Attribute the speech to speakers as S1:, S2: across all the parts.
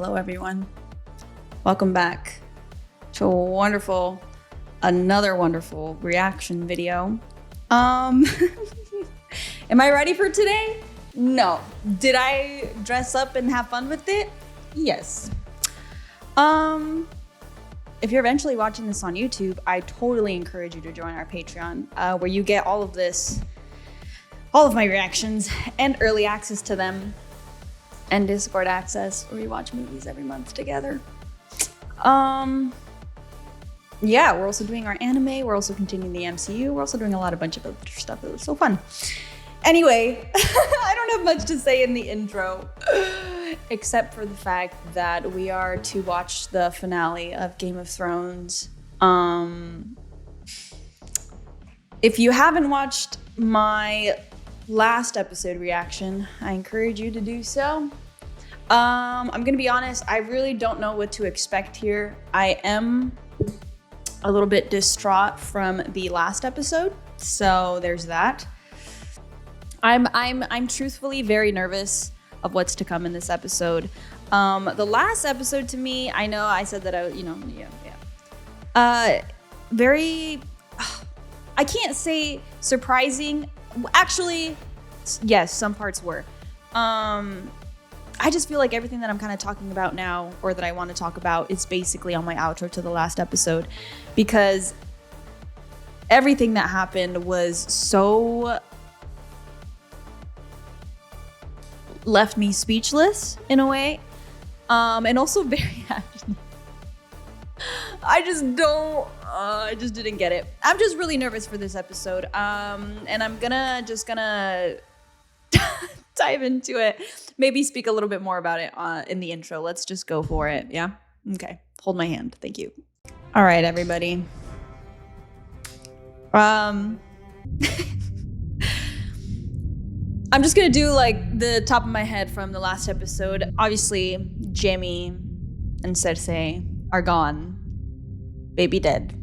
S1: Hello everyone. Welcome back to another wonderful reaction video. Am I ready for today? No. Did I dress up and have fun with it? Yes. If you're eventually watching this on YouTube, I totally encourage you to join our Patreon, where you get all of my reactions and early access to them, and Discord access, where we watch movies every month together. Yeah, we're also doing our anime. We're also continuing the MCU. We're also doing a bunch of other stuff. It was so fun. Anyway, I don't have much to say in the intro, except for the fact that we are to watch the finale of Game of Thrones. If you haven't watched my last episode reaction, I encourage you to do so. I'm gonna be honest, I really don't know what to expect here. I am a little bit distraught from the last episode, so there's that. I'm truthfully very nervous of what's to come in this episode. The last episode, to me, I know I said that very, I can't say surprising. Actually, yes, some parts were. I just feel like everything that I'm kind of talking about now, or that I want to talk about, is basically on my outro to the last episode, because everything that happened was so left me speechless in a way, and also very I just didn't get it. I'm just really nervous for this episode, and I'm gonna dive into it. Maybe speak a little bit more about it in the intro. Let's just go for it. Yeah? Okay. Hold my hand. Thank you. All right, everybody. I'm just gonna do like the top of my head from the last episode. Obviously, Jaime and Cersei are gone. Baby dead.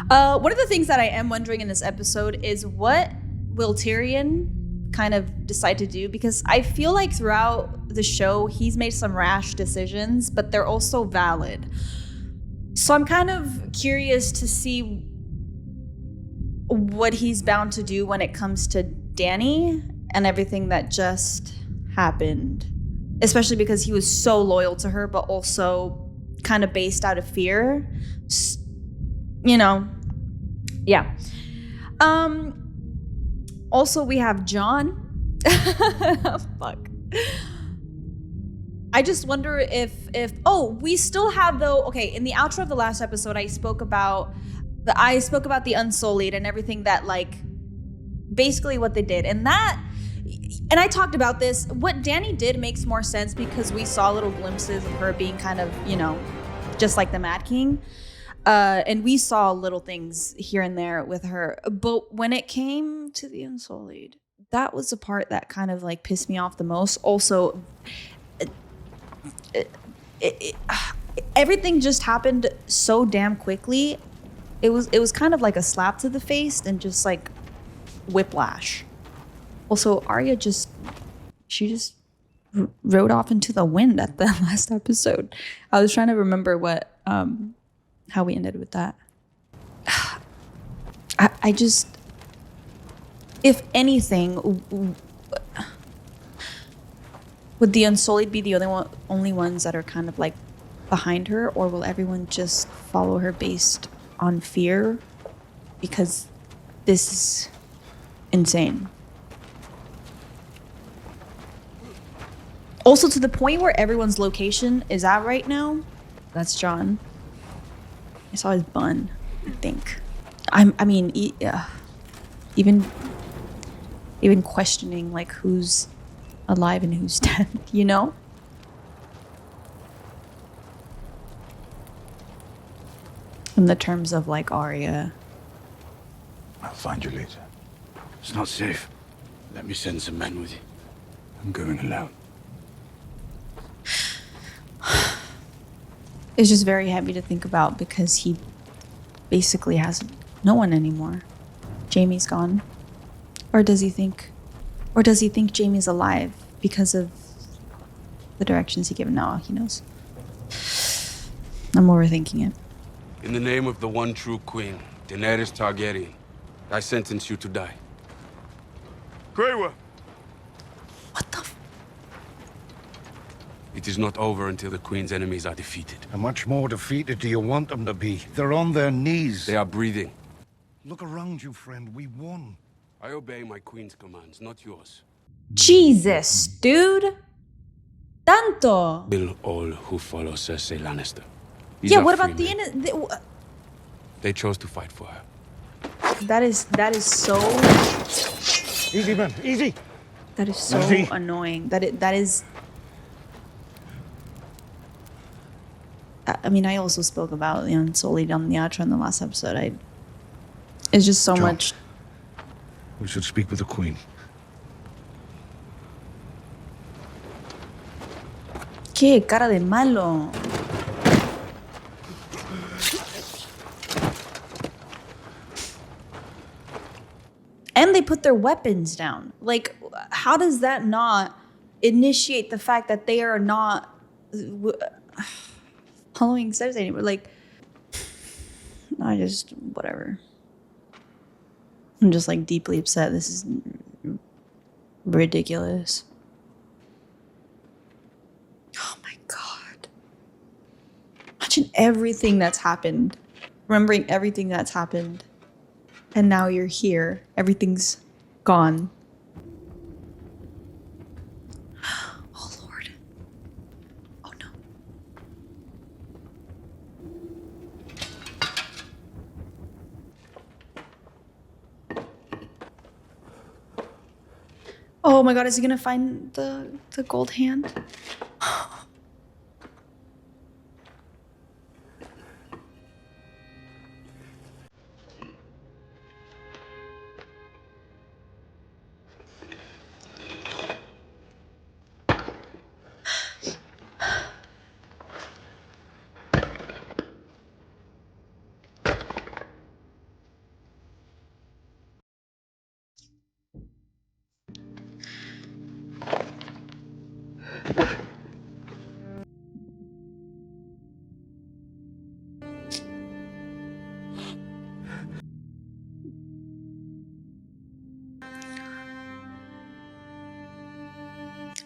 S1: One of the things that I am wondering in this episode is, what will Tyrion kind of decide to do? Because I feel like throughout the show, he's made some rash decisions, but they're also valid. So I'm kind of curious to see what he's bound to do when it comes to Dany and everything that just happened, especially because he was so loyal to her, but also kind of based out of fear, you know. Yeah. Also, we have Jon. Fuck. I just wonder if we still have, though. Okay, in the outro of the last episode, I spoke about the Unsullied and everything that, like, basically what they did, and I talked about this. What Dany did makes more sense because we saw little glimpses of her being kind of, you know, just like the Mad King. And we saw little things here and there with her. But when it came to the Unsullied, that was the part that kind of like pissed me off the most. Also, everything just happened so damn quickly. It was kind of like a slap to the face and just like whiplash. Also, Arya just rode off into the wind at the last episode. I was trying to remember what how we ended with that. I just, if anything, would the Unsullied be the only ones that are kind of like behind her, or will everyone just follow her based on fear? Because this is insane. Also, to the point where everyone's location is at right now, that's Jon. I saw his bun, I think. Even questioning like who's alive and who's dead, you know? In the terms of like Arya.
S2: I'll find you later.
S3: It's not safe. Let me send some men with you.
S2: I'm going alone.
S1: It's just very heavy to think about because he basically has no one anymore. Jaime's gone. Or does he think Jaime's alive because of the directions he given. Now he knows. I'm overthinking it.
S3: In the name of the one true queen, Daenerys Targaryen, I sentence you to die. Greywa!
S1: What the?
S3: It is not over until the queen's enemies are defeated.
S4: How much more defeated do you want them to be? They're on their knees.
S3: They are breathing.
S4: Look around you, friend. We won.
S3: I obey my queen's commands, not yours.
S1: Jesus, dude. Tanto.
S3: Kill all who follow Cersei Lannister. These
S1: Yeah,
S3: are
S1: what
S3: free
S1: about the
S3: men. They chose to fight for her.
S1: That is so
S4: Easy, man. Easy.
S1: that is so
S4: Easy.
S1: annoying. That is. I mean, I also spoke about the Unsullied on the outro in the last episode. It's just so
S4: Jon,
S1: much.
S4: We should speak with the queen.
S1: ¿Qué cara de malo? And they put their weapons down. Like, how does that not initiate the fact that they are not following Cersei anymore? Like, whatever. I'm just like deeply upset. This is ridiculous. Oh my God. Imagine everything that's happened. Remembering everything that's happened. And now you're here. Everything's gone. Oh Lord. Oh no. Oh my God, is he gonna find the gold hand?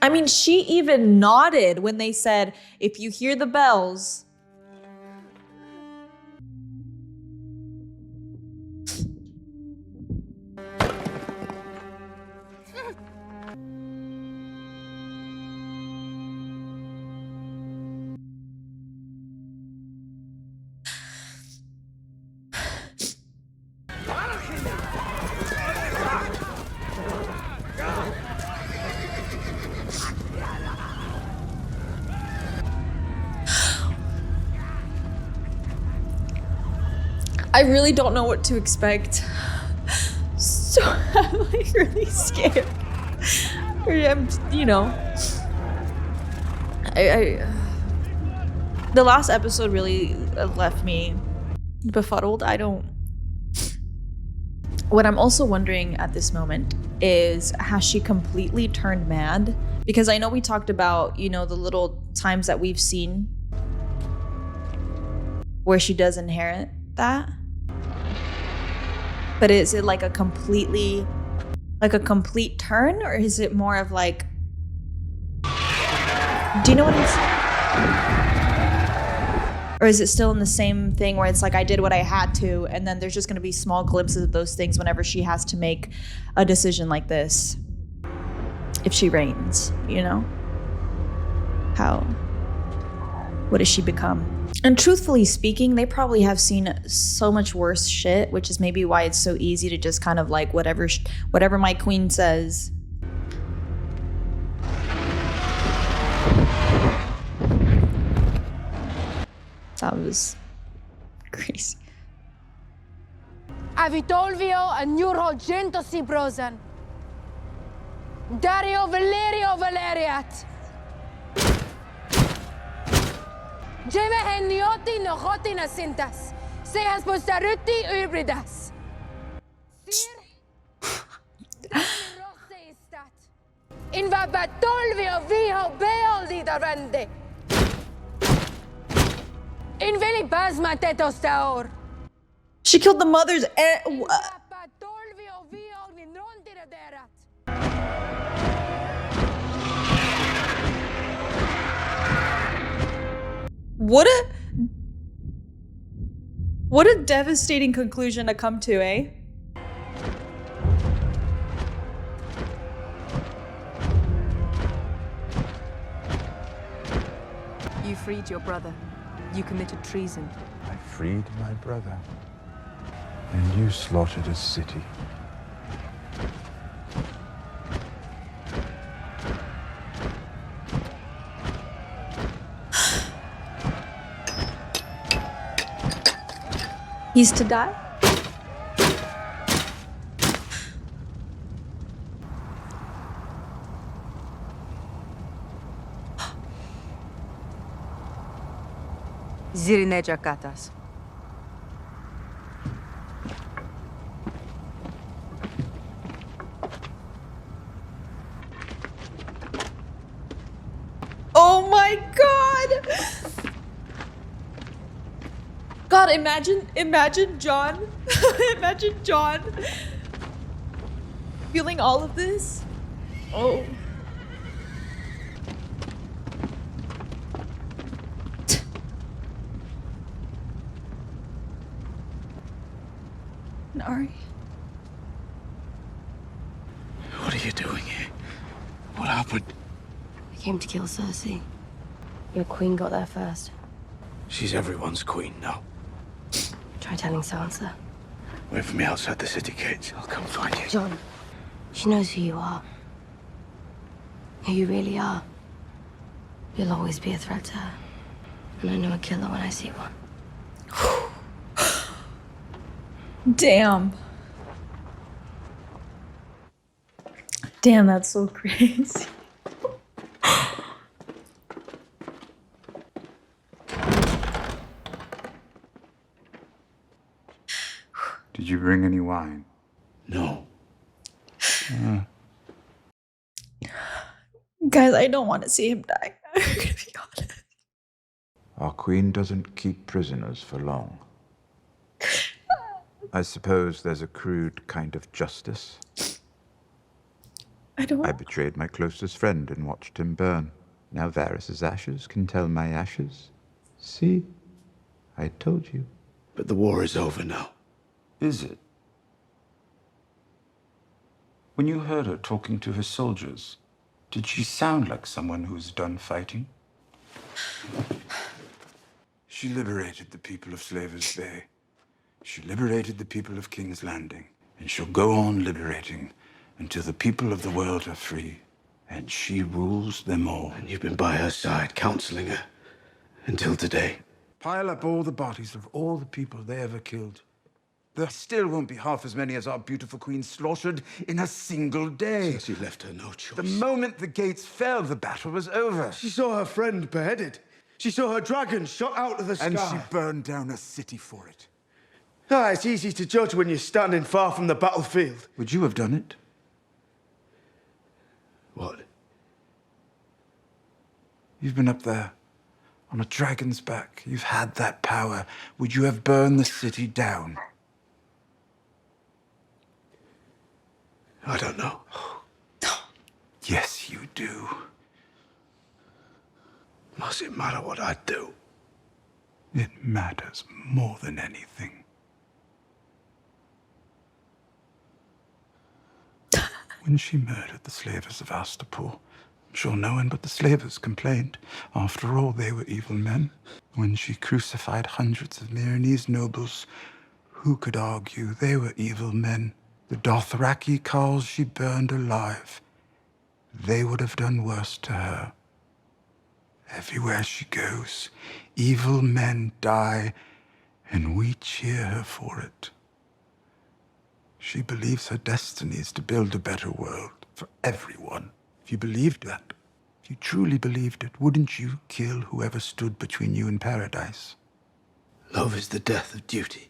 S1: I mean, she even nodded when they said, if you hear the bells. I really don't know what to expect. So I'm like really scared. I'm, the last episode really left me befuddled. What I'm also wondering at this moment is, has she completely turned mad? Because I know we talked about, the little times that we've seen where she does inherit that. But is it like a complete turn, or is it more of like, do you know what I'm saying? Or is it still in the same thing where it's like, I did what I had to, and then there's just going to be small glimpses of those things whenever she has to make a decision like this, if she reigns, what does she become? And truthfully speaking, they probably have seen so much worse shit, which is maybe why it's so easy to just kind of like whatever my queen says. That was crazy.
S5: Avitolvio and Neurogento Sibrosan. Dario Valerio Valeriat. Jeve henioti nohoti nasintas. Seas postaruti hybridas. In va battolvio viho beoldi darvende. In veli basma tetos taor.
S1: She killed the mothers.
S5: In va battolvio viho ni non tiraderat.
S1: What a devastating conclusion to come to, eh?
S6: You freed your brother. You committed treason.
S2: I freed my brother. And you slaughtered a city.
S1: He's to die?
S6: Zirineja katas.
S1: Oh my god! God, imagine Jon. Imagine Jon feeling all of this. Oh. Nari.
S4: What are you doing here? What happened?
S7: I came to kill Cersei. Your queen got there first.
S4: She's everyone's queen now.
S7: Try telling Sansa.
S4: Wait for me outside the city gates. I'll come find you.
S7: Jon, she knows who you are. Who you really are. You'll always be a threat to her. And I know a killer when I see one.
S1: Damn. Damn, that's so crazy.
S2: Did you bring any wine?
S4: No.
S1: Guys, I don't want to see him die. I'm gonna be honest.
S2: Our queen doesn't keep prisoners for long. I suppose there's a crude kind of justice. I betrayed my closest friend and watched him burn. Now Varys' ashes can tell my ashes. See? I told you.
S4: But the war is over now.
S2: Is it? When you heard her talking to her soldiers, did she sound like someone who's done fighting? She liberated the people of Slavers Bay. She liberated the people of King's Landing. And she'll go on liberating until the people of the world are free. And she rules them all.
S4: And you've been by her side, counseling her. Until today.
S2: Pile up all the bodies of all the people they ever killed. There still won't be half as many as our beautiful queen slaughtered in a single day.
S4: Cersei left her no choice.
S2: The moment the gates fell, the battle was over.
S4: She saw her friend beheaded. She saw her dragon shot out of the sky.
S2: And she burned down a city for it.
S4: Ah, it's easy to judge when you're standing far from the battlefield.
S2: Would you have done it?
S4: What?
S2: You've been up there, on a dragon's back. You've had that power. Would you have burned the city down?
S4: I don't know.
S2: Yes, you do.
S4: Must it matter what I do?
S2: It matters more than anything. When she murdered the slavers of Astapor, I'm sure no one but the slavers complained. After all, they were evil men. When she crucified hundreds of Myronese nobles, who could argue they were evil men? The Dothraki carls she burned alive. They would have done worse to her. Everywhere she goes, evil men die, and we cheer her for it. She believes her destiny is to build a better world for everyone. If you believed that, if you truly believed it, wouldn't you kill whoever stood between you and paradise?
S4: Love is the death of duty.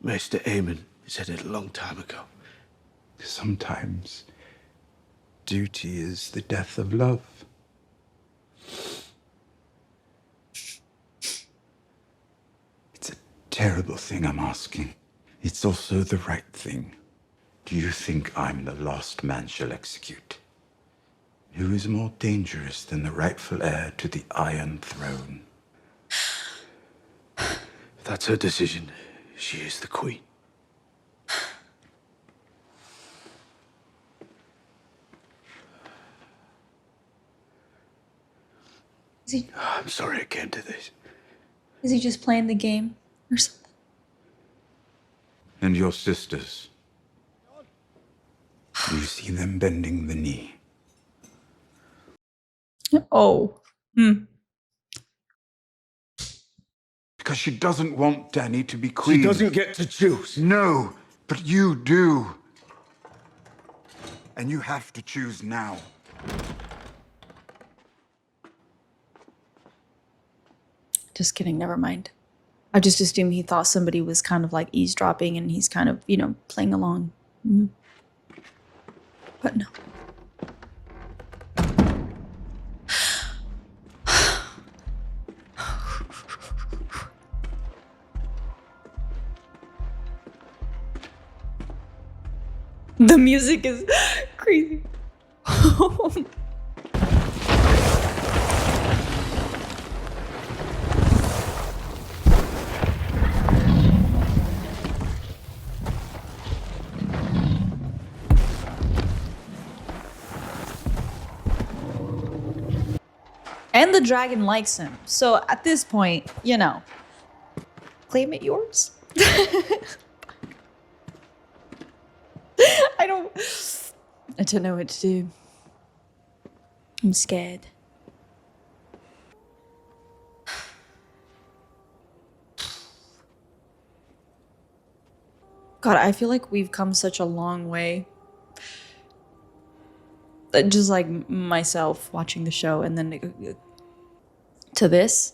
S4: Maester Aemon said it a long time ago.
S2: Sometimes duty is the death of love. It's a terrible thing I'm asking. It's also the right thing. Do you think I'm the last man she'll execute? Who is more dangerous than the rightful heir to the Iron Throne?
S8: If that's her decision, she is the queen. I'm sorry it came to this.
S1: Is he just playing the game or something?
S2: And your sisters? Do you see them bending the knee?
S1: Oh.
S2: Because she doesn't want Dany to be queen.
S4: She doesn't get to choose.
S2: No, but you do. And you have to choose now.
S1: Just kidding, never mind. I just assumed he thought somebody was kind of like eavesdropping and he's kind of, you know, playing along. But no. The music is crazy. And the dragon likes him. So at this point, you know, claim it yours. I don't know what to do. I'm scared. God, I feel like we've come such a long way. Just like myself watching the show and then to this.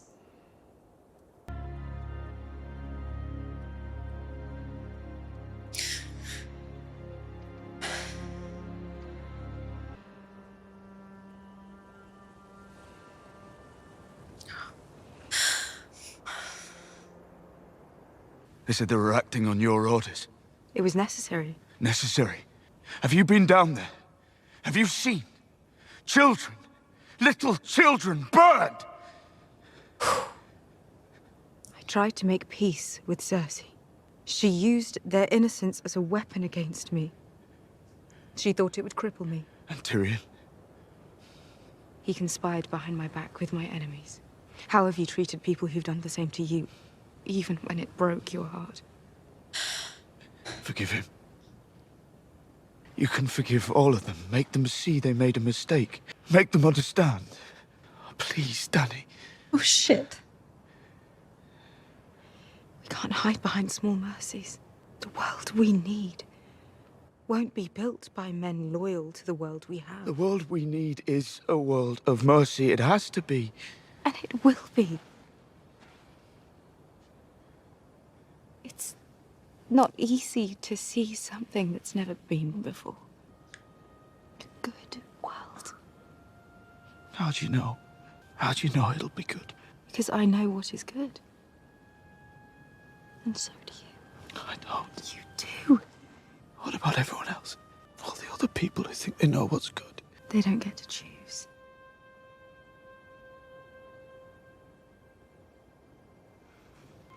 S8: They said they were acting on your orders.
S6: It was necessary.
S8: Necessary. Have you been down there? Have you seen children, little children burned?
S6: I tried to make peace with Cersei. She used their innocence as a weapon against me. She thought it would cripple me.
S8: And Tyrion?
S6: He conspired behind my back with my enemies. How have you treated people who've done the same to you, even when it broke your heart?
S8: Forgive him. You can forgive all of them. Make them see they made a mistake. Make them understand. Please, Dany.
S1: Oh, shit.
S6: We can't hide behind small mercies. The world we need won't be built by men loyal to the world we have.
S8: The world we need is a world of mercy. It has to be.
S6: And it will be. It's not easy to see something that's never been before. A good world.
S8: How do you know? How do you know it'll be good?
S6: Because I know what is good. And so do you.
S8: I don't.
S6: You do.
S8: What about everyone else? All the other people who think they know what's good.
S6: They don't get to choose.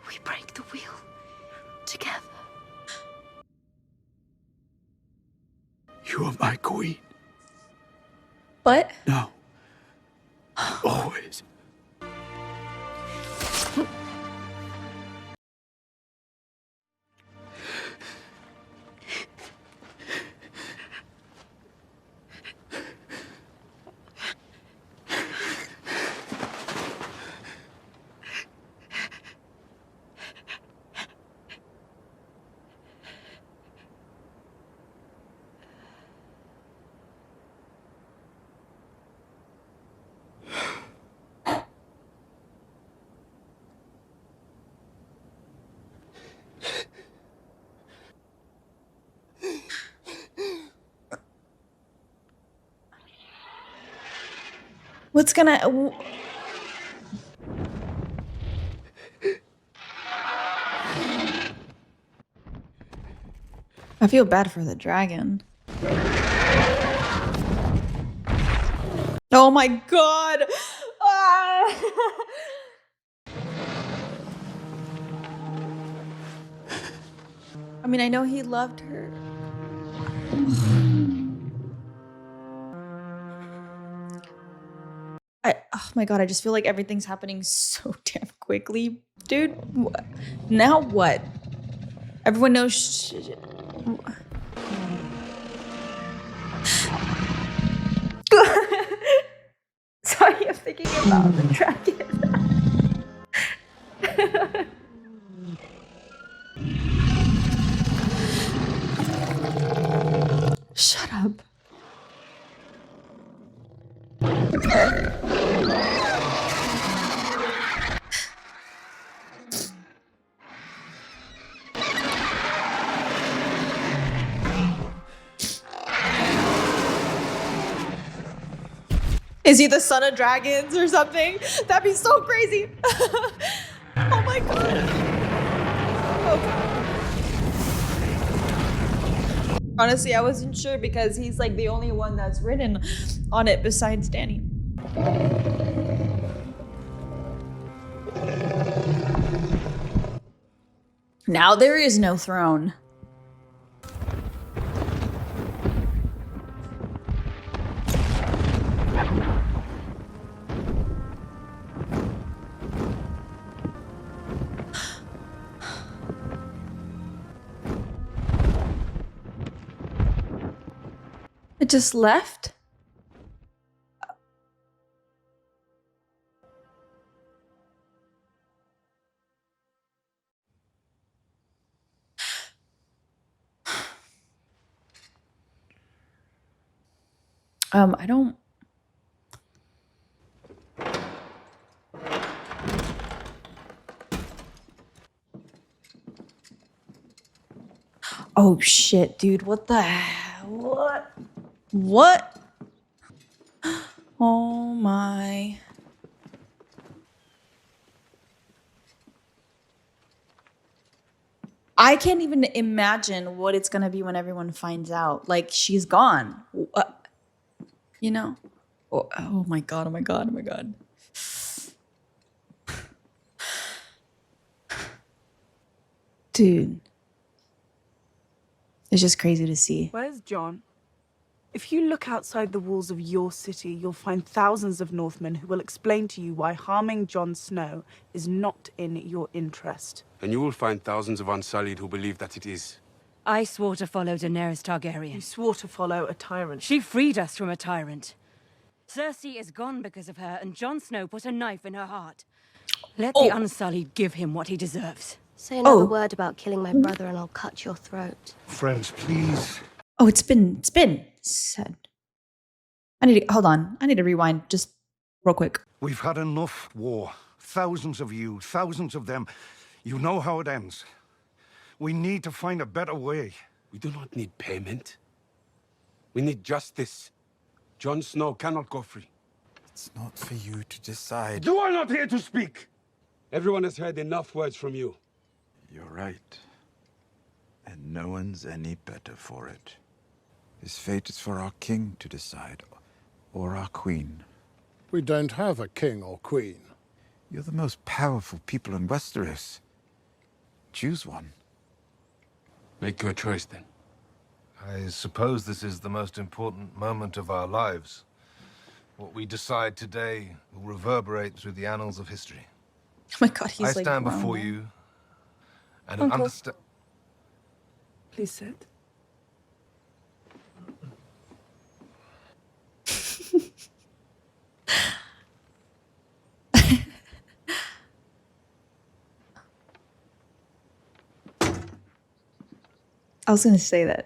S6: We break the wheel together.
S8: You are my queen.
S1: What?
S8: No. Always.
S1: What's gonna... I feel bad for the dragon. Oh my god! Ah! I mean, I know he loved her. Oh my god, I just feel like everything's happening so damn quickly. Dude, now what? Everyone knows Sorry, I'm thinking about the dragon. Shut up. Is he the son of dragons or something? That'd be so crazy. Oh my god. Oh. Honestly, I wasn't sure because he's like the only one that's written on it besides Dany. Now there is no throne. It just left? I don't... Oh shit, dude, what the hell? What? What? Oh my... I can't even imagine what it's gonna be when everyone finds out. Like, she's gone. You know? Oh my god, oh my god, oh my god. Dude. It's just crazy to see.
S9: Where's Jon? If you look outside the walls of your city, you'll find thousands of Northmen who will explain to you why harming Jon Snow is not in your interest.
S3: And you will find thousands of Unsullied who believe that it is.
S10: I swore to follow Daenerys Targaryen.
S9: You swore to follow a tyrant.
S10: She freed us from a tyrant. Cersei is gone because of her, and Jon Snow put a knife in her heart. Let the Unsullied give him what he deserves.
S7: Say another word about killing my brother and I'll cut your throat.
S4: Friends, please.
S1: Oh, it's been said. I need to, hold on. I need to rewind just real quick.
S4: We've had enough war. Thousands of you, thousands of them. You know how it ends. We need to find a better way.
S3: We do not need payment. We need justice. Jon Snow cannot go free.
S2: It's not for you to decide.
S3: You are not here to speak! Everyone has heard enough words from you.
S2: You're right. And no one's any better for it. His fate is for our king to decide, or our queen.
S11: We don't have a king or queen.
S2: You're the most powerful people in Westeros. Choose one.
S3: Make your choice, then.
S12: I suppose this is the most important moment of our lives. What we decide today will reverberate through the annals of history.
S1: Oh my god, he's
S12: I
S1: like...
S12: stand before you and understand...
S9: Please sit.
S1: I was gonna say that.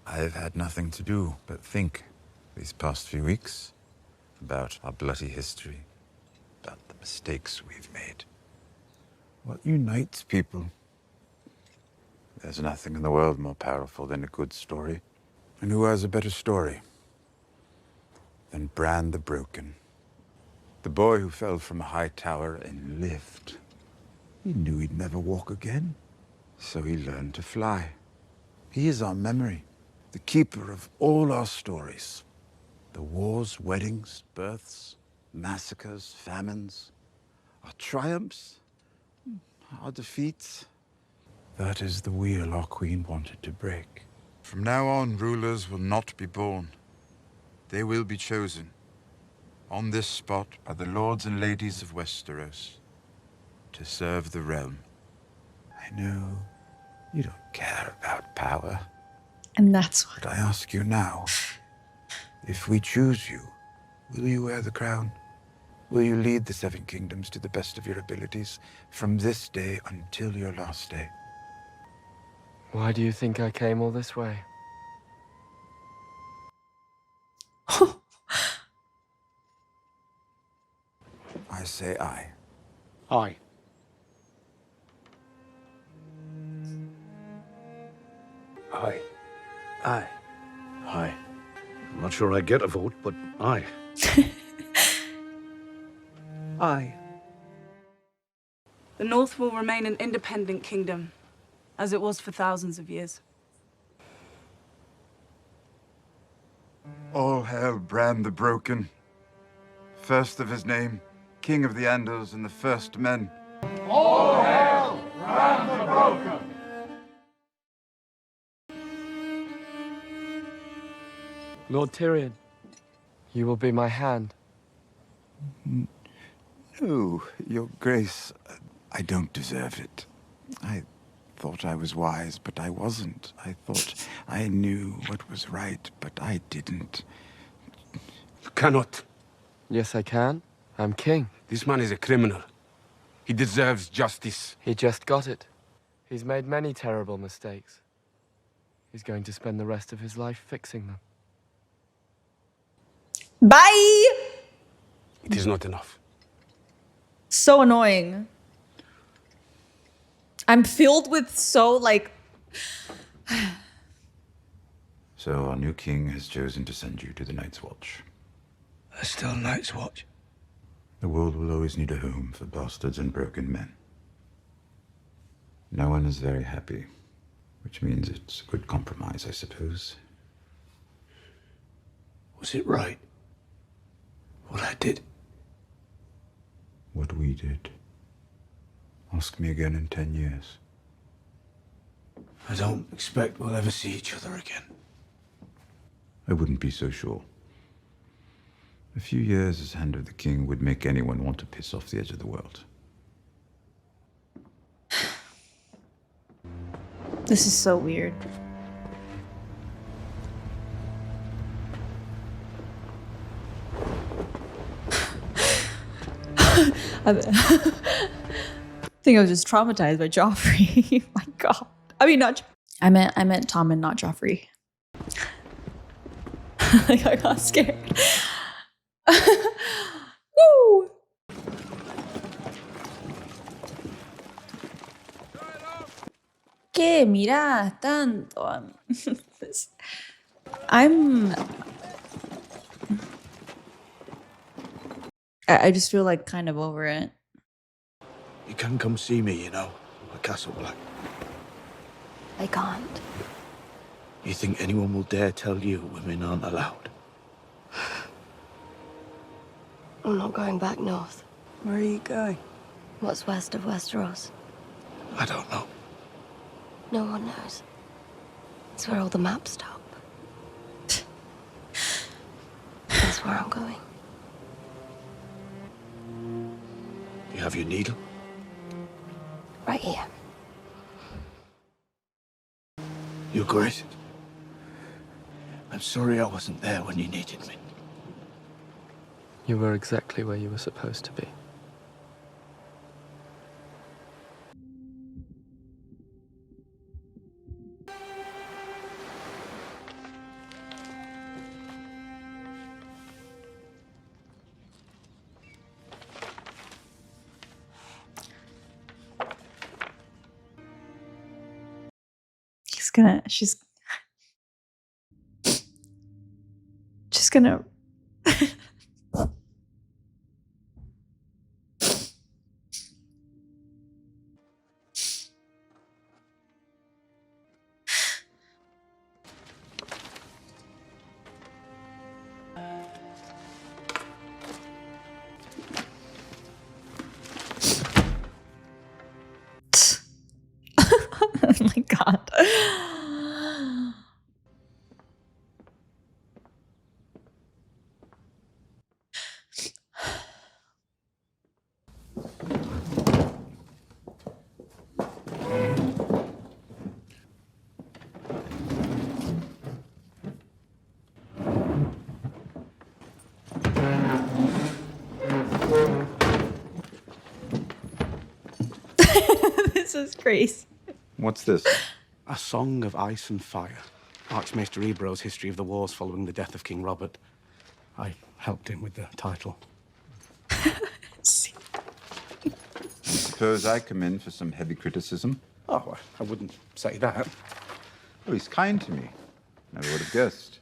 S2: I've had nothing to do but think these past few weeks about our bloody history, about the mistakes we've made. What unites people? There's nothing in the world more powerful than a good story. And who has a better story? than Bran the Broken. The boy who fell from a high tower and lived. He knew he'd never walk again, so he learned to fly. He is our memory, the keeper of all our stories. The wars, weddings, births, massacres, famines, our triumphs, our defeats. That is the wheel our queen wanted to break. From now on, rulers will not be born. They will be chosen, on this spot, by the lords and ladies of Westeros, to serve the realm. I know you don't care about power.
S1: And that's what.
S2: But I ask you now, if we choose you, will you wear the crown? Will you lead the Seven Kingdoms to the best of your abilities from this day until your last day?
S13: Why do you think I came all this way?
S2: I say aye.
S11: Aye.
S4: Aye.
S8: Aye.
S4: Aye. I'm not sure I get a vote, but aye.
S8: Aye.
S9: The North will remain an independent kingdom, as it was for thousands of years.
S2: All hail Bran the Broken, first of his name, king of the Andals and the first men.
S11: All hail Bran the Broken!
S13: Lord Tyrion, you will be my hand.
S2: No, your grace, I don't deserve it. I thought I was wise, but I wasn't. I thought I knew what was right, but I didn't.
S3: You cannot.
S13: Yes, I can. I'm king.
S3: This man is a criminal. He deserves justice.
S13: He just got it. He's made many terrible mistakes. He's going to spend the rest of his life fixing them.
S1: Bye!
S3: It is not enough.
S1: So annoying. I'm filled with so, like...
S2: So our new king has chosen to send you to the Night's Watch.
S8: There's still Night's Watch.
S2: The world will always need a home for bastards and broken men. No one is very happy, which means it's a good compromise, I suppose.
S8: Was it right? What I did?
S2: What we did. Ask me again in 10 years.
S8: I don't expect we'll ever see each other again.
S2: I wouldn't be so sure. A few years as Hand of the King would make anyone want to piss off the edge of the world.
S1: This is so weird. I think I was just traumatized by Joffrey. My God. I mean, not. I meant Tommen, not Joffrey. Like, I got scared. Woo! ¿Qué mira tanto? I just feel like kind of over it.
S8: You can come see me, you know, at Castle Black.
S7: I can't.
S8: You think anyone will dare tell you women aren't allowed?
S7: I'm not going back north.
S9: Where are you going?
S7: What's west of Westeros?
S8: I don't know.
S7: No one knows. It's where all the maps stop. That's where I'm going.
S8: You have your needle?
S7: Right here.
S8: Your Grace. I'm sorry I wasn't there when you needed me.
S13: You were exactly where you were supposed to be.
S1: She's gonna my god. This is crazy.
S2: What's this?
S14: A Song of Ice and Fire. Archmaester Ebro's history of the wars following the death of King Robert. I helped him with the title.
S2: Suppose I come in for some heavy criticism?
S14: Oh, I wouldn't say that.
S2: Oh, he's kind to me. Never would have guessed.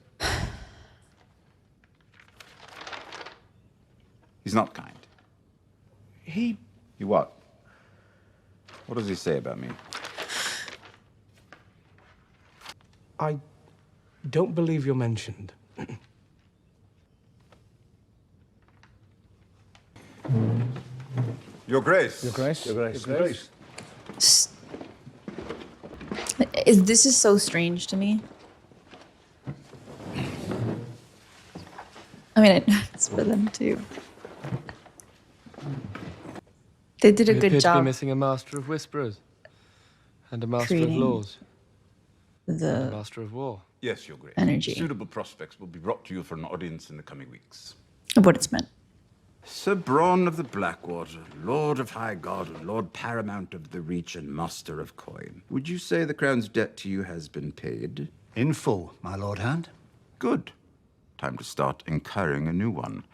S2: He's not kind.
S14: He
S2: what? What does he say about me?
S14: I don't believe you're mentioned.
S2: Your Grace.
S14: Your Grace.
S4: Your Grace.
S14: Your Grace.
S1: This is so strange to me. I mean, it's for them too. They did a
S13: We
S1: good
S13: appear to be
S1: job
S13: missing a Master of Whisperers. And a Master of
S1: creating
S13: Laws. And a
S1: the
S13: Master of War.
S2: Yes, Your Grace.
S1: energy
S2: Suitable prospects will be brought to you for an audience in the coming weeks.
S1: of what it's meant.
S2: Sir Bronn of the Blackwater, Lord of High God, Lord Paramount of the Reach, and Master of Coin. Would you say the Crown's debt to you has been paid?
S4: In full, my Lord Hand.
S2: Good. Time to start incurring a new one.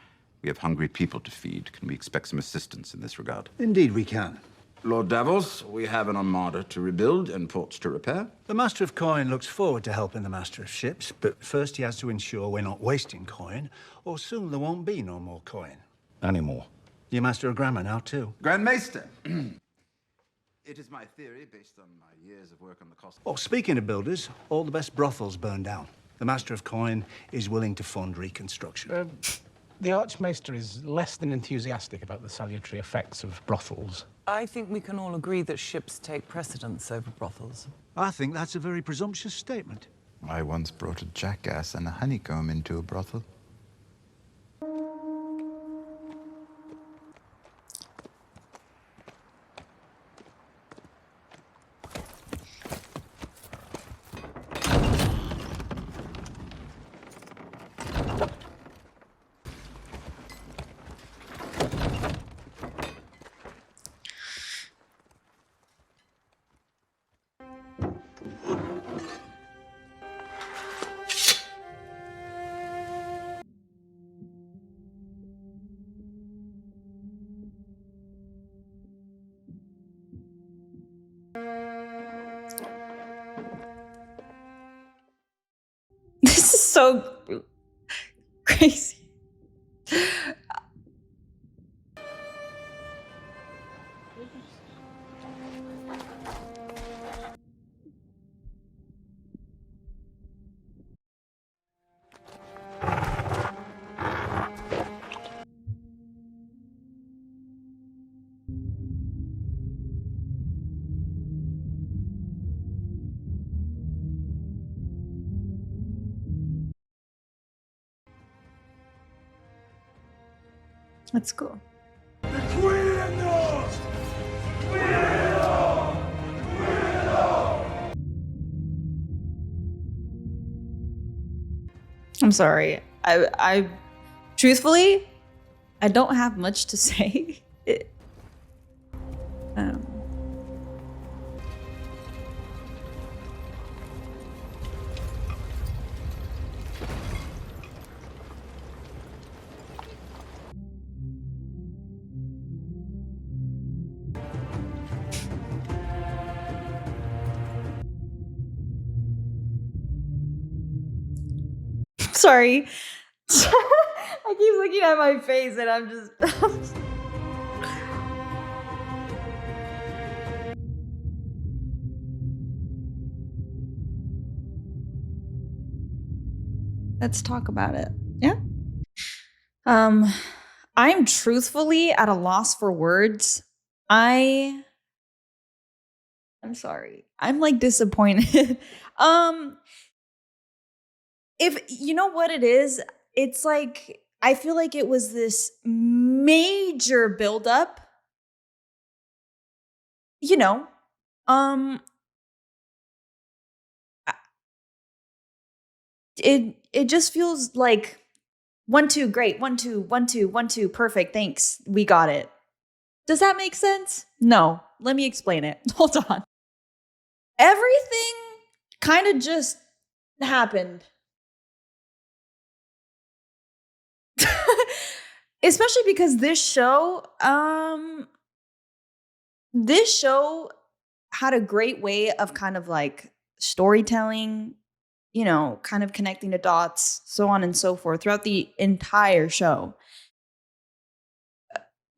S2: We have hungry people to feed. Can we expect some assistance in this regard?
S4: Indeed we can.
S2: Lord Davos, we have an armada to rebuild and ports to repair.
S4: The Master of Coin looks forward to helping the Master of Ships, but first he has to ensure we're not wasting coin, or soon there won't be no more coin. Anymore. You're Master of Grammar now, too.
S2: Grand Maester. It is my theory, based on my years of work on the cost...
S4: Oh, speaking of builders, all the best brothels burned down. The Master of Coin is willing to fund reconstruction.
S14: The Archmaester is less than enthusiastic about the salutary effects of brothels.
S15: I think we can all agree that ships take precedence over brothels.
S4: I think that's a very presumptuous statement.
S2: I once brought a jackass and a honeycomb into a brothel.
S1: This is so crazy. That's cool. I'm sorry. I truthfully, I don't have much to say. Um, sorry. I keep looking at my face and I'm just... Let's talk about it. Yeah. I'm truthfully at a loss for words. I I'm sorry. I'm like disappointed. If you know what it is, it's like I feel like it was this major buildup. You know, um, it just feels like 1-2, great, 1-2, 1-2, 1-2, perfect. Thanks, we got it. Does that make sense? No. Let me explain it. Hold on. Everything kind of just happened. Especially because this show had a great way of kind of like storytelling, you know, kind of connecting the dots, so on and so forth throughout the entire show.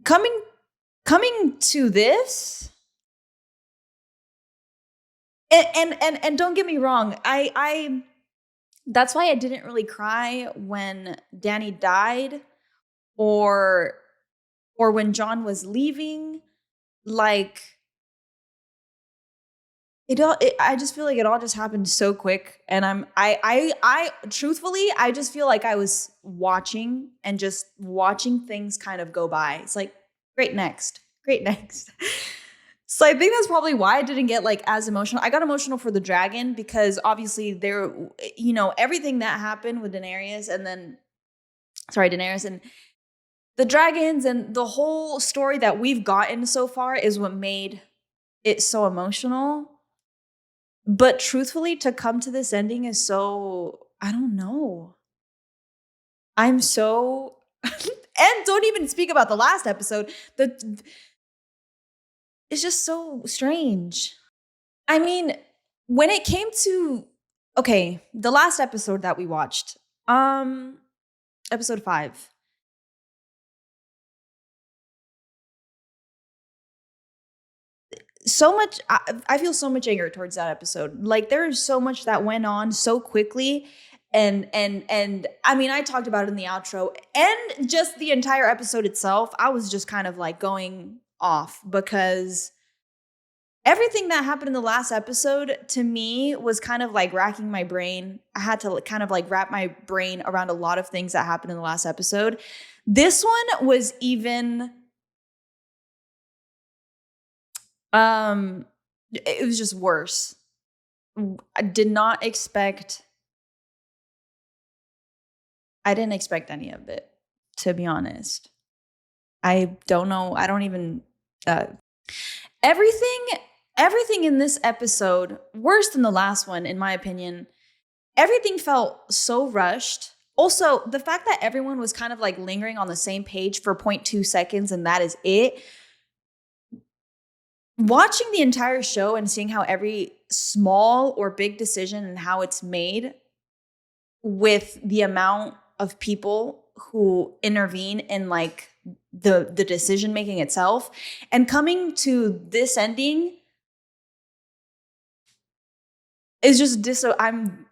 S1: Coming to this, and don't get me wrong, I that's why I didn't really cry when Dany died or when Jon was leaving. Like I just feel like it all just happened so quick, and I truthfully, I just feel like I was watching and just watching things kind of go by. It's like great next. So I think that's probably why I didn't get like as emotional. I got emotional for the dragon because obviously there, you know, everything that happened with Daenerys and the dragons and the whole story that we've gotten so far is what made it so emotional. But truthfully, to come to this ending is so, I don't know. I'm so, and don't even speak about the last episode. It's just so strange. I mean, when it came to, okay, the last episode that we watched, episode 5. So much, I feel so much anger towards that episode. Like there's so much that went on so quickly. And I mean, I talked about it in the outro and just the entire episode itself. I was just kind of like going off because everything that happened in the last episode to me was kind of like racking my brain. I had to kind of like wrap my brain around a lot of things that happened in the last episode. This one was even, it was just worse. I didn't expect any of it, to be honest. I don't know. I don't even, everything in this episode, worse than the last one, in my opinion, everything felt so rushed. Also, the fact that everyone was kind of like lingering on the same page for 0.2 seconds and that is it. Watching the entire show and seeing how every small or big decision and how it's made with the amount of people who intervene in like the decision making itself and coming to this ending is just I'm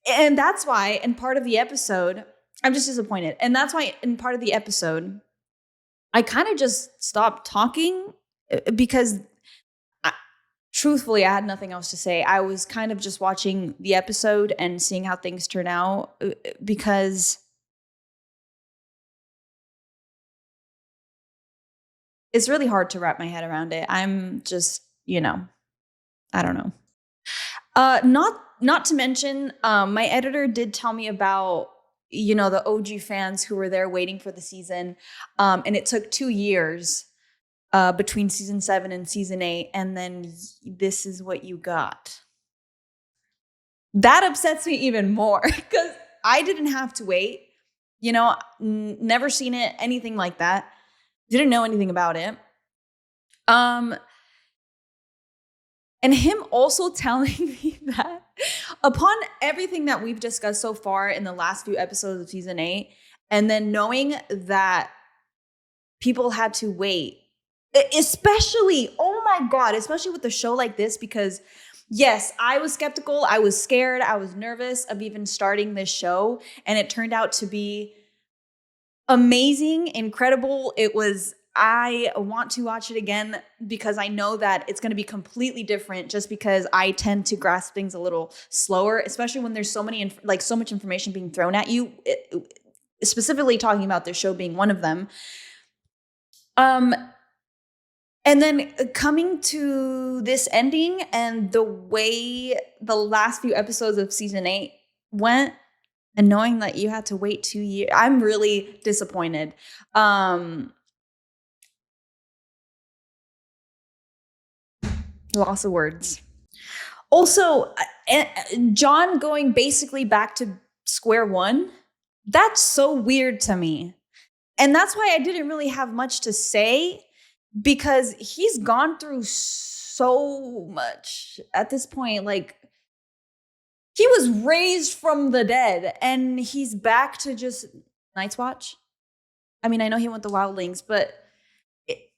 S1: and that's why in part of the episode I'm just disappointed. And that's why in part of the episode I kind of just stopped talking because truthfully, I had nothing else to say. I was kind of just watching the episode and seeing how things turn out because it's really hard to wrap my head around it. I'm just, you know, I don't know. Not to mention, my editor did tell me about, you know, the OG fans who were there waiting for the season. And it took 2 years between season 7 and season 8, and then this is what you got. That upsets me even more because I didn't have to wait. You know, never seen it, anything like that. Didn't know anything about it. And him also telling me that upon everything that we've discussed so far in the last few episodes of season 8, and then knowing that people had to wait, especially, oh my God, especially with a show like this, because yes, I was skeptical, I was scared, I was nervous of even starting this show, and it turned out to be amazing, incredible. It was, I want to watch it again because I know that it's going to be completely different just because I tend to grasp things a little slower, especially when there's so much information being thrown at you, specifically talking about this show being one of them. And then coming to this ending and the way the last few episodes of season 8 went, and knowing that you had to wait 2 years, I'm really disappointed. Loss of words. Also, Jon going basically back to square one, that's so weird to me. And that's why I didn't really have much to say, because he's gone through so much at this point. Like, he was raised from the dead and he's back to just Night's Watch. I mean, I know he went the Wildlings, but it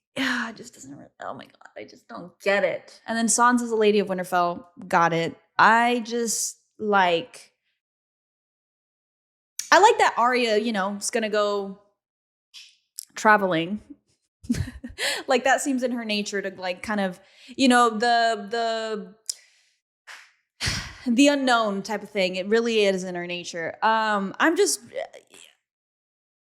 S1: just doesn't really, oh my God, I just don't get it. And then Sansa's a Lady of Winterfell, got it. I like that Arya, is gonna go traveling. Like, that seems in her nature to like kind of, the unknown type of thing. It really is in her nature. I'm just,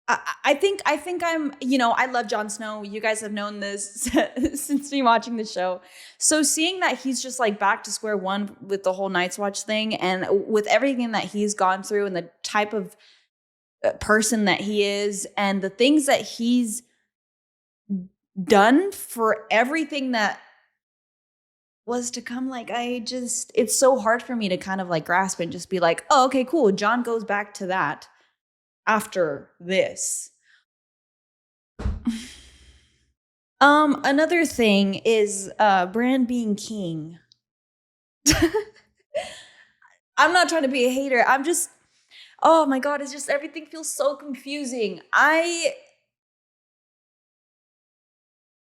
S1: I think I'm, I love Jon Snow. You guys have known this since me watching the show. So seeing that he's just like back to square one with the whole Night's Watch thing, and with everything that he's gone through and the type of person that he is and the things that he's done for everything that was to come, like, it's so hard for me to kind of like grasp and just be like, oh, okay, cool. Jon goes back to that after this. Another thing is Bran being king. I'm not trying to be a hater. I'm just, oh my God, it's just everything feels so confusing.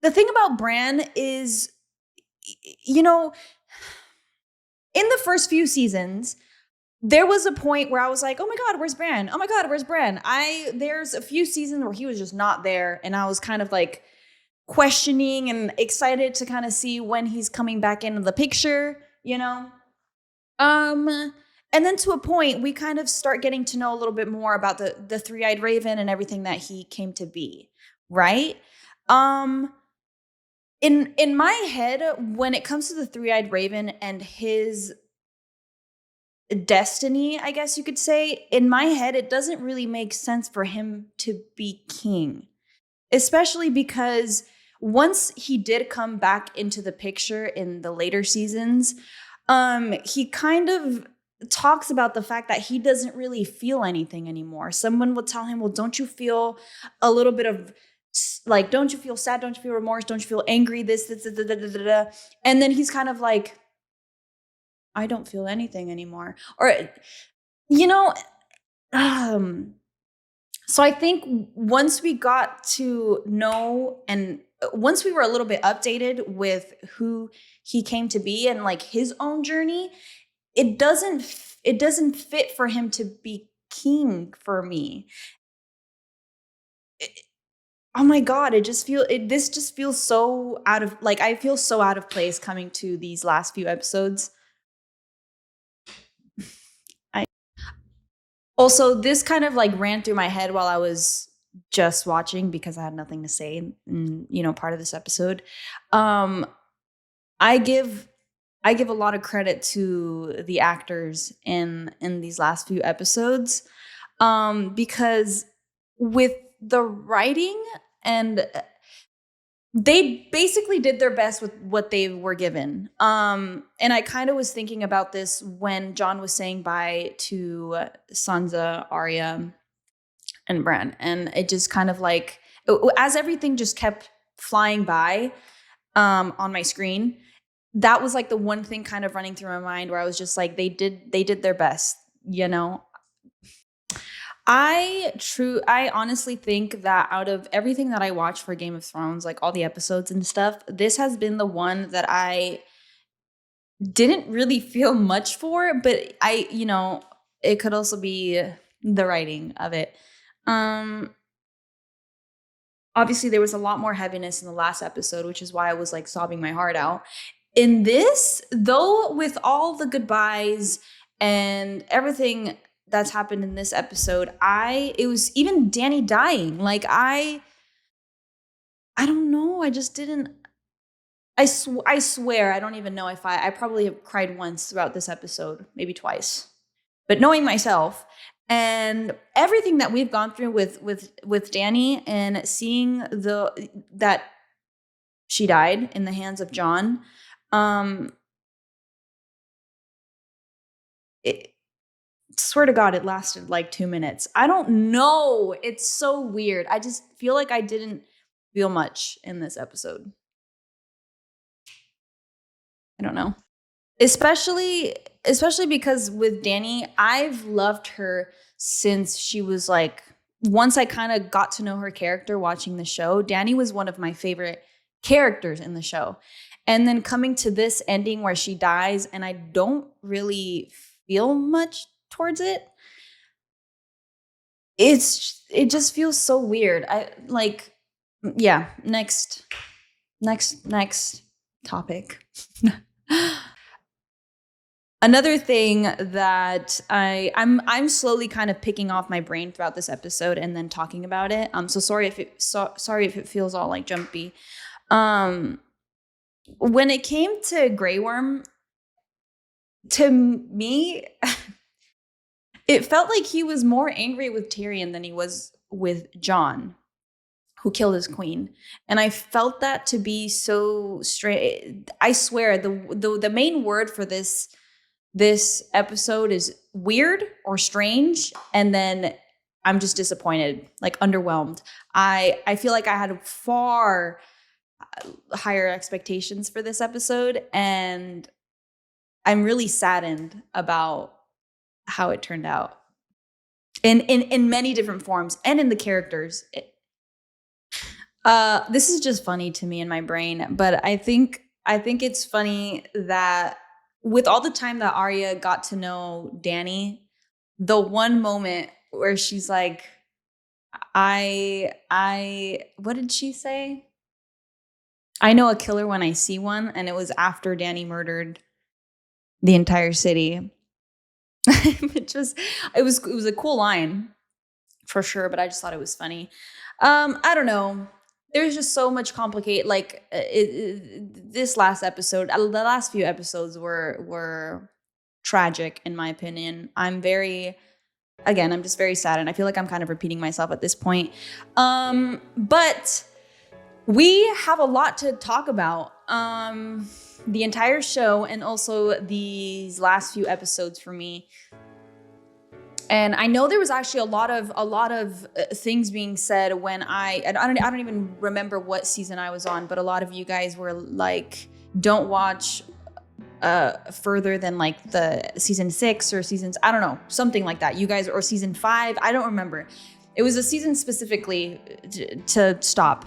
S1: The thing about Bran is, in the first few seasons, there was a point where I was like, oh my God, where's Bran? Oh my God, where's Bran? There's a few seasons where he was just not there. And I was kind of like questioning and excited to kind of see when he's coming back into the picture, And then to a point, we kind of start getting to know a little bit more about the three-eyed raven and everything that he came to be, right? In my head, when it comes to the three-eyed raven and his destiny, I guess you could say, in my head, it doesn't really make sense for him to be king, especially because once he did come back into the picture in the later seasons, he kind of talks about the fact that he doesn't really feel anything anymore. Someone will tell him, well, don't you feel a little bit of, like, don't you feel sad? Don't you feel remorse? Don't you feel angry? This, da, da, da, da, da, da. And then he's kind of like, I don't feel anything anymore. Or, so I think once we got to know, and once we were a little bit updated with who he came to be and like his own journey, it doesn't fit for him to be king for me. Oh my God, this just feels so out of, like, I feel so out of place coming to these last few episodes. Also, this kind of like ran through my head while I was just watching because I had nothing to say in, part of this episode. I give a lot of credit to the actors in these last few episodes, because with the writing, and they basically did their best with what they were given. And I kind of was thinking about this when Jon was saying bye to Sansa, Arya, and Bran. And it just kind of like, as everything just kept flying by on my screen, that was like the one thing kind of running through my mind where I was just like, they did their best, I honestly think that out of everything that I watched for Game of Thrones, like all the episodes and stuff, this has been the one that I didn't really feel much for, but it could also be the writing of it. obviously there was a lot more heaviness in the last episode, which is why I was like sobbing my heart out. In this, though, with all the goodbyes and everything that's happened in this episode, it was even Dany dying. Like I don't know. I just didn't. I swear, I don't even know if I probably have cried once throughout this episode, maybe twice. But knowing myself and everything that we've gone through with Dany and seeing that she died in the hands of Jon, swear to God, it lasted like 2 minutes. I don't know. It's so weird. I just feel like I didn't feel much in this episode. I don't know. Especially because with Dany, I've loved her since she was like, once I kind of got to know her character watching the show, Dany was one of my favorite characters in the show. And then coming to this ending where she dies and I don't really feel much towards it. It just feels so weird. Next topic. Another thing that I'm slowly kind of picking off my brain throughout this episode and then talking about it. So sorry if it feels all like jumpy. When it came to Grey Worm, to me, it felt like he was more angry with Tyrion than he was with Jon, who killed his queen. And I felt that to be so strange. I swear, the main word for this episode is weird or strange, and then I'm just disappointed, like underwhelmed. I feel like I had far higher expectations for this episode, and I'm really saddened about how it turned out in many different forms and in the characters. This is just funny to me in my brain, but I think it's funny that with all the time that Arya got to know Dany, the one moment where she's like, what did she say? I know a killer when I see one, and it was after Dany murdered the entire city. It was a cool line for sure, but I just thought it was funny. I don't know. There's just so much complicated. Like this last episode, the last few episodes were tragic in my opinion. I'm just very sad, and I feel like I'm kind of repeating myself at this point. But we have a lot to talk about. The entire show and also these last few episodes for me. And I know there was actually a lot of things being said when I don't even remember what season I was on, but a lot of you guys were like, don't watch further than like the season 6 or seasons, I don't know, something like that. You guys, or season 5, I don't remember. It was a season specifically to stop.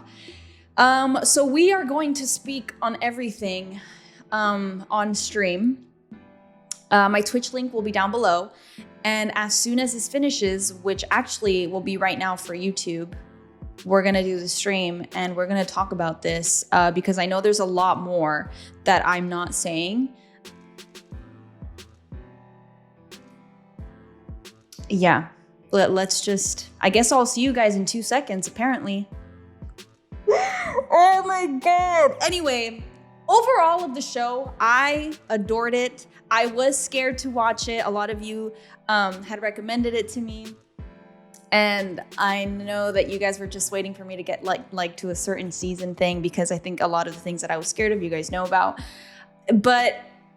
S1: So we are going to speak on everything on stream. My Twitch link will be down below. And as soon as this finishes, which actually will be right now for YouTube, we're going to do the stream and we're going to talk about this because I know there's a lot more that I'm not saying. Yeah, let's just, I guess I'll see you guys in 2 seconds, apparently. Oh my God. Anyway, overall of the show, I adored it. I was scared to watch it. A lot of you had recommended it to me. And I know that you guys were just waiting for me to get like to a certain season thing, because I think a lot of the things that I was scared of, you guys know about. But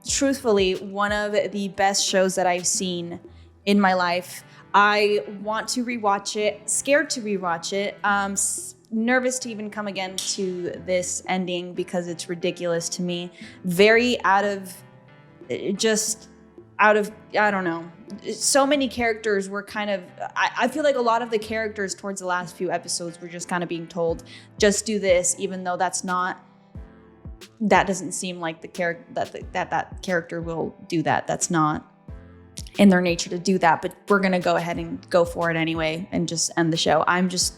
S1: truthfully, one of the best shows that I've seen in my life. I want to rewatch it, scared to rewatch it. Nervous to even come again to this ending because it's ridiculous to me. Very out of, I don't know. So many characters were kind of, I feel like a lot of the characters towards the last few episodes were just kind of being told, just do this, even though that doesn't seem like the character, that character will do that. That's not in their nature to do that, but we're gonna go ahead and go for it anyway and just end the show. I'm just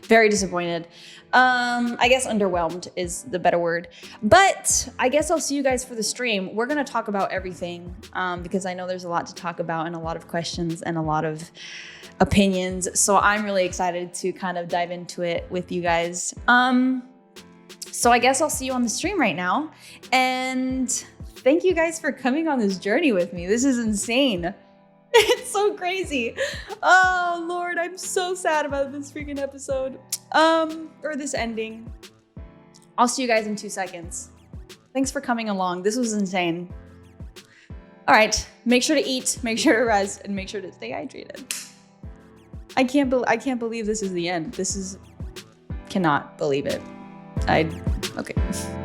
S1: very disappointed. I guess underwhelmed is the better word, but I guess I'll see you guys for the stream. We're gonna talk about everything because I know there's a lot to talk about and a lot of questions and a lot of opinions. So I'm really excited to kind of dive into it with you guys. So I guess I'll see you on the stream right now. And thank you guys for coming on this journey with me. This is insane. It's so crazy. Oh Lord, I'm so sad about this freaking episode. Or this ending. I'll see you guys in 2 seconds. Thanks for coming along. This was insane. All right, make sure to eat, make sure to rest, and make sure to stay hydrated. I can't believe this is the end. Cannot believe it. Okay.